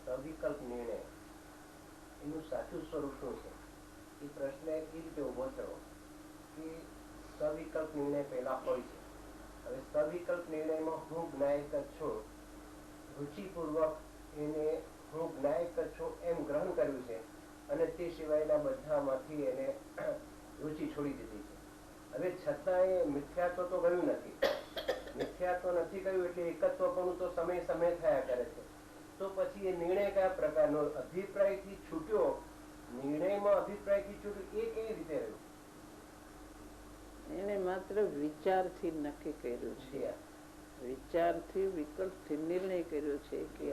સવિકલ્પ નિર્ણય એનું સાચું સ્વરૂપ શું છે? એ પ્રશ્ન એ રીતે ઉભો થયો કે સવિકલ્પ નિર્ણય પહેલા હોય છે. હવે સવિકલ્પ નિર્ણયમાં હું જ્ઞાયક જ છું, રુચિપૂર્વક એને હું જ્ઞાયક જ છું એમ ગ્રહણ કર્યું છે અને તે સિવાયના બધામાંથી એને રુચિ છોડી દીધી છે. હવે છતાં એ મિથ્યાત્વ તો ગયું નથી. મિથ્યાત્વ નથી ગયું એટલે એકત્વપણું તો સમય સમય થયા કરે છે. તો પછી એ નિર્ણય કયા પ્રકારનો? અભિપ્રાયથી છૂટ્યો, નિર્ણયમાં અભિપ્રાયથી છૂટ્યો એ કેવી રીતે રહ્યું? એને માત્ર વિચારથી નક્કી કર્યું છે. વિચારથી વિકલ્પથી નિર્ણય કર્યો છે કે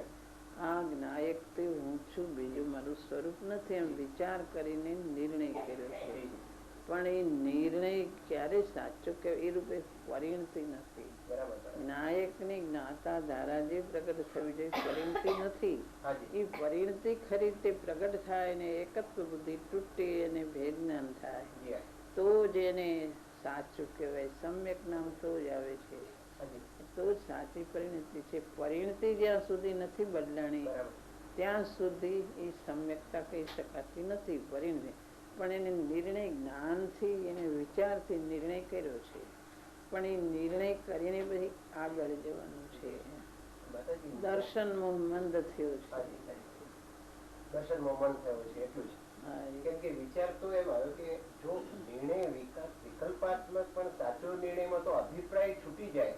આ જ્ઞાયક તે હું છું, બીજું મારું સ્વરૂપ નથી, એમ વિચાર કરીને નિર્ણય કર્યો છે. પણ એ નિર્ણય ક્યારે સાચો કે એ રૂપે પરિણતિ નથી. નાયક ની જ્ઞાતા ધારા જે પ્રગટ થવી જોઈએ પરિણતિ નથી. એ પરિણતિ ખરી તે પ્રગટ થાય ને એકત્વ બુદ્ધિ તૂટી અને ભેદ જ્ઞાન થાય તો જ એને સાચું કહેવાય. સમ્યક નામ તો જ આવે છે, તો જ સાચી પરિણતિ છે. પરિણતિ જ્યાં સુધી નથી બદલાણી ત્યાં સુધી એ સમ્યકતા કહી શકાતી નથી પરિણતિ. પણ એને નિર્ણય જ્ઞાનથી એને વિચારથી નિર્ણય કર્યો છે. પણ એ નિર્ણય કરીને પછી આગળ જવાનું છે. દર્શનમાં મંદ થયો છે. દર્શનમાં મન થયો છે એટલું જ. કેમ કે વિચાર તો એમ આવ્યો કે જો નિર્ણય વિકલ્પાત્મક પણ સાચો નિર્ણયમાં તો અભિપ્રાય છૂટી જાય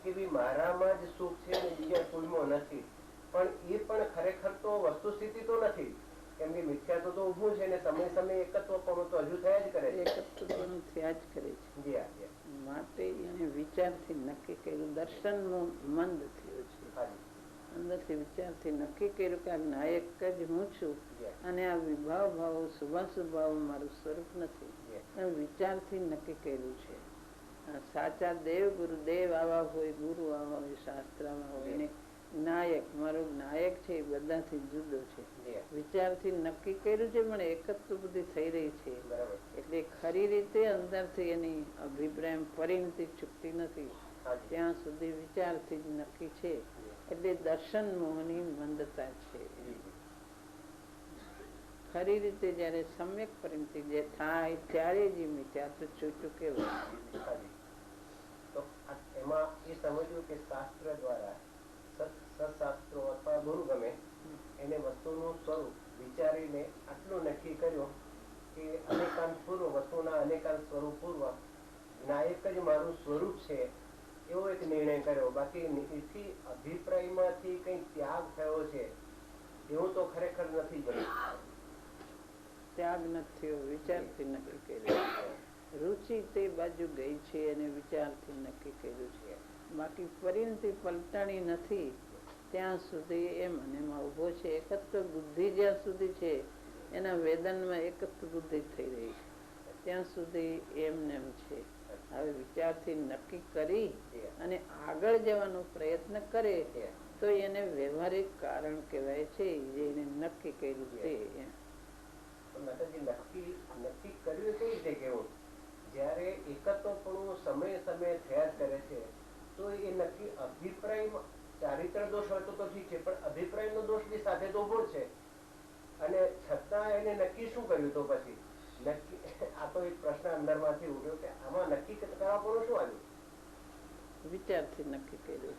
કે ભાઈ મારામાં જ સુખ છે અને બીજા કોઈમાં નથી. પણ એ પણ ખરેખર તો વસ્તુસ્થિતિ તો નથી. કેમ કે મિથ્યાત્વ તો ઉભું છે ને સમય સમય એકત્વપણું તો હજુ થયા જ કરે છે. એકત્વપણું થયા જ કરે છે. માટે એને વિચારથી નક્કી કર્યું. દર્શનનું મંદ થયું છે. અંદરથી વિચારથી નક્કી કર્યું કે આ નાયક જ હું છું અને આ વિભાવ ભાવ શુભાશુભાવ મારું સ્વરૂપ નથી. એમ વિચારથી નક્કી કર્યું છે. સાચા દેવ ગુરુદેવ આવા હોય, ગુરુ આવા હોય, શાસ્ત્રમાં હોય ને નાયક મારો નાયક છે એ બધાથી જુદો છે. વિચારથી નક્કી કર્યું છે પણ એકત્વ બધી થઈ રહી છે. એટલે ખરી રીતે અંદરથી એની અભિપ્રાય પરિણતિ ચૂકતી નથી ત્યાં સુધી વિચારથી જ નક્કી છે. એટલે દર્શન મોહની મંદતા છે. ખરી રીતે જયારે સમ્યક પરિણતિ જે થાય ત્યારે જ મિથ્યાત્વ છૂટું કહેવાય. એમાં એ સમજવું કે શાસ્ત્ર દ્વારા સત્શાસ્ત્રો અથવા ગુરુ ગમે એને વસ્તુનું સ્વરૂપ વિચારીને આટલું નક્કી કર્યું કે અનેકાંત પૂર્વ વસ્તુના અનેકાંત સ્વરૂપ પૂર્વ નાયક જ મારું સ્વરૂપ છે એવો એક નિર્ણય કર્યો. બાકી એથી અભિપ્રાયમાંથી કઈ ત્યાગ થયો છે એવું તો ખરેખર નથી બન્યું. ત્યાગ નથી થયો, વિચારથી નક્કી કર્યું. રુચિ તે બાજુ ગઈ છે અને વિચારથી નક્કી કર્યું છે. બાકી પરિણતિ પલટાણી નથી ત્યાં સુધી એમ અને એમાં ઉભો છે. એકત્વ બુદ્ધિ જ્યાં સુધી છે એના વેદનમાં એકત્વ બુદ્ધિ થઈ રહી છે ત્યાં સુધી એમને એમ છે. હવે વિચારથી નક્કી કરી અને આગળ જવાનો પ્રયત્ન કરે તો એને વ્યવહારિક કારણ કહેવાય છે જે એને નક્કી કર્યું તે. નક્કી કર્યું કઈ રીતે કેવું? જયારે એકત્વપણું સમય સમય થયા જ કરે છે તો એ નક્કી અભિપ્રાય ચારિત્ર દોષ હોય તો ઠીક છે પણ અભિપ્રાય નો દોષ બી સાથે તો ઉભો છે. અને છતાં એને નક્કી શું કર્યું? તો પછી નક્કી આ તો એક પ્રશ્ન અંદર માંથી ઉઠ્યો કે આમાં નક્કી કરવા પણ શું આવ્યું? વિચારથી નક્કી કર્યું.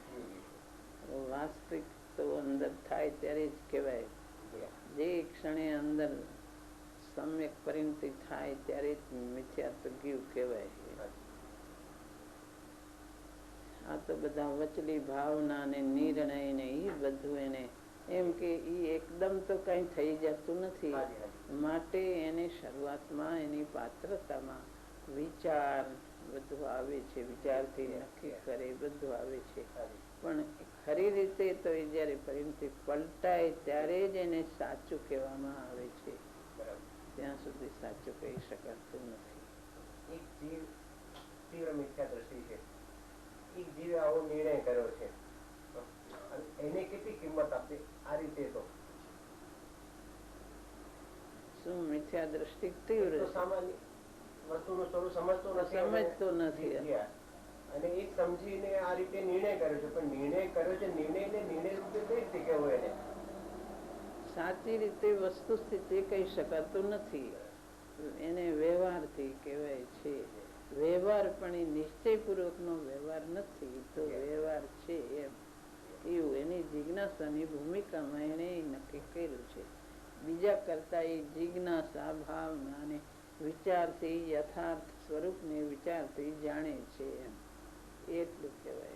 વાસ્તવિક તો અંદર થાય ત્યારે જ કહેવાય. જે ક્ષણે અંદર સમ્યક પરિણતિ થાય ત્યારે જ મિથ્યાત્વ ગયું કહેવાય. આ તો બધા વચલી ભાવના ને નિર્ણય ને એ બધું એને એમ કે એકદમ તો કઈ થઈ જતું નથી. માટે એને શરૂઆતમાં એની પાત્રતામાં વિચાર બધું આવે છે. વિચારથી નક્કી કરે બધું આવે છે. પણ ખરી રીતે તો એ જયારે પરિણતિ પલટાય ત્યારે જ એને સાચું કહેવામાં આવે છે. ત્યાં સુધી સાચું કહી શકાતું નથી. એક જીવ તીવ્ર મિથ્યા દ્રષ્ટિ છે. એક જીવે આવો નિર્ણય કર્યો છે એને કેટલી કિંમત આપે આ રીતે? તો શું મિથ્યા દ્રષ્ટિ તીવ્ર સામાન્ય વસ્તુનું સ્વરૂપ સમજતો નથી અને એક સમજીને આ રીતે નિર્ણય કર્યો છે. પણ નિર્ણય કર્યો છે નિર્ણય રૂપે કઈ રીતે કેવો એને સાચી રીતે વસ્તુ સ્થિતિ કહી શકાતું નથી. એને વ્યવહારથી કહેવાય છે. વ્યવહાર પણ એ નિશ્ચયપૂર્વકનો વ્યવહાર નથી, તો વ્યવહાર છે એમ એવું એની જિજ્ઞાસાની ભૂમિકામાં એને નક્કી કર્યું છે. બીજા કરતા એ જિજ્ઞાસા ભાવના અને વિચારથી યથાર્થ સ્વરૂપને વિચારથી જાણે છે એમ એટલું કહેવાય.